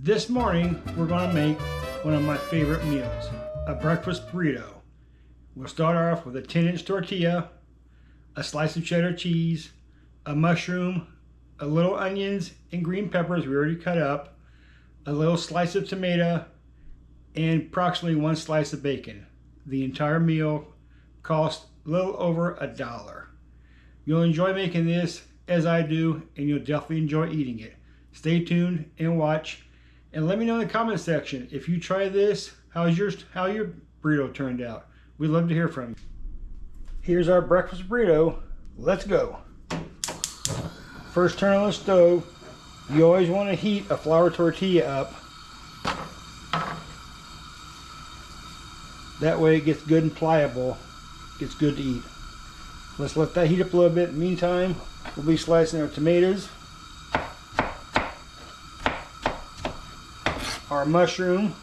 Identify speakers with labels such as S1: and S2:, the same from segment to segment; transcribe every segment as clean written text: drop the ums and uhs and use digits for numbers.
S1: This morning, we're going to make one of my favorite meals, a breakfast burrito. We'll start off with a 10-inch tortilla, a slice of cheddar cheese, a mushroom, a little onions and green peppers we already cut up, a little slice of tomato, and approximately 1 slice of bacon. The entire meal costs a little over $1. You'll enjoy making this as I do, and you'll definitely enjoy eating it. Stay tuned and watch. And let me know in the comment section if you try this, how your burrito turned out. We'd love to hear from you. Here's our breakfast burrito. Let's go. First, turn on the stove. You always want to heat a flour tortilla up. That way it gets good and pliable. Gets good to eat. Let's let that heat up a little bit. In the meantime, we'll be slicing our tomatoes, our mushroom,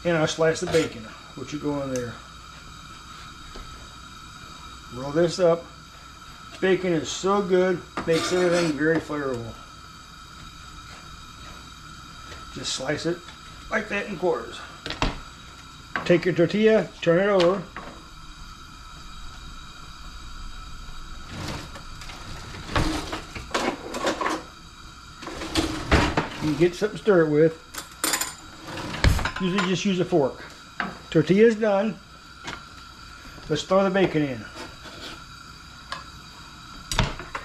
S1: and our slice of bacon, which will go in there. Roll this up. Bacon is so good, makes everything very flavorful. Just slice it like that in quarters. Take your tortilla, turn it over. You get something to stir it with. Usually just use a fork. Tortilla's done. Let's throw the bacon in.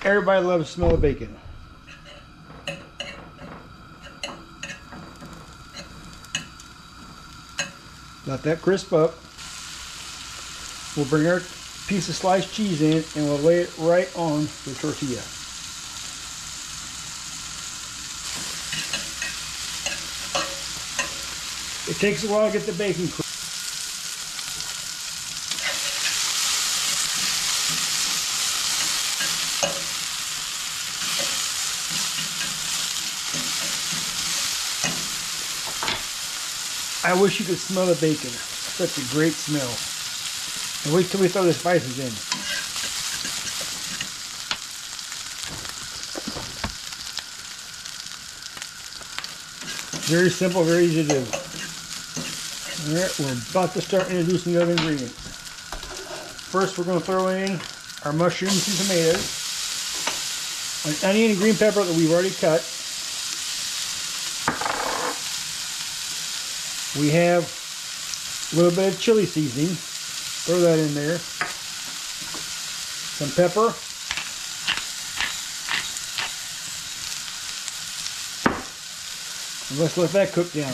S1: Everybody loves the smell of bacon. Let that crisp up. We'll bring our piece of sliced cheese in and we'll lay it right on the tortilla. It takes a while to get the bacon cooked. I wish you could smell the bacon. Such a great smell. And wait till we throw the spices in. Very simple, very easy to do. Alright, we're about to start introducing the other ingredients. First, we're going to throw in our mushrooms and tomatoes, an onion and green pepper that we've already cut. We have a little bit of chili seasoning. Throw that in there. Some pepper. And let's let that cook down.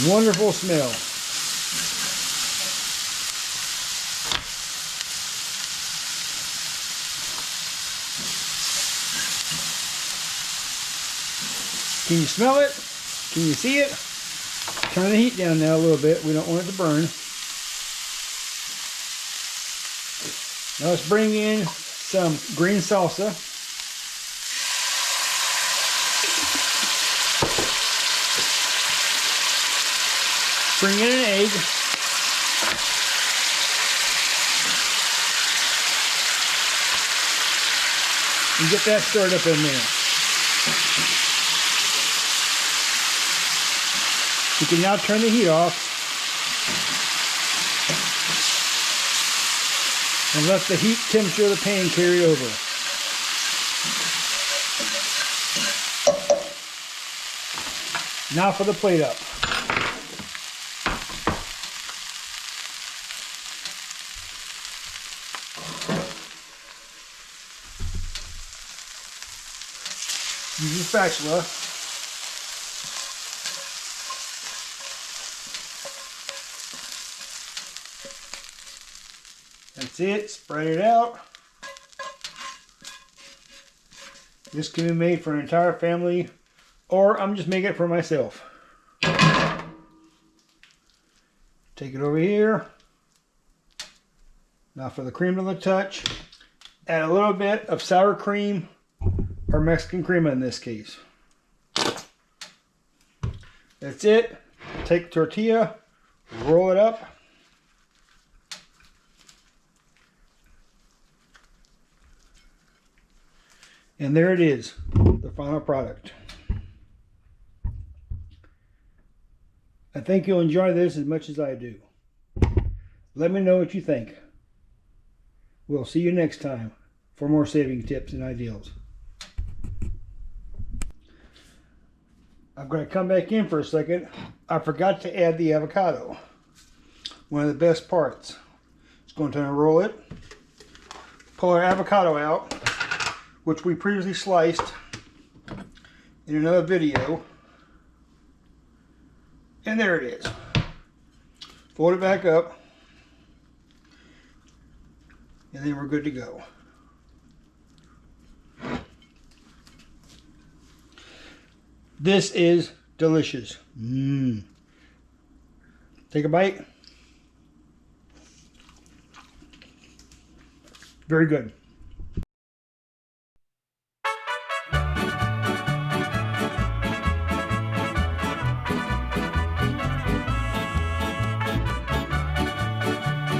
S1: Wonderful smell. Can you smell it? Can you see it? Turn the heat down now a little bit. We don't want it to burn. Now let's bring in some green salsa. Bring in an egg. And get that stirred up in there. You can now turn the heat off and let the heat temperature of the pan carry over. Now for the plate up. Use your spatula. That's it. Spread it out. This can be made for an entire family, or I'm just making it for myself. Take it over here. Now for the cream of the touch, add a little bit of sour cream, or Mexican crema in this case. That's it. Take the tortilla, roll it up, And there it is, the final product. I think you'll enjoy this as much as I do. Let me know what you think. We'll see you next time for more saving tips and ideals. I'm going to come back in for a second. I forgot to add the avocado. One of the best parts. Just going to unroll it. Pull our avocado out, which we previously sliced in another video. And there it is. Fold it back up. And then we're good to go. This is delicious. Take a bite. Very good.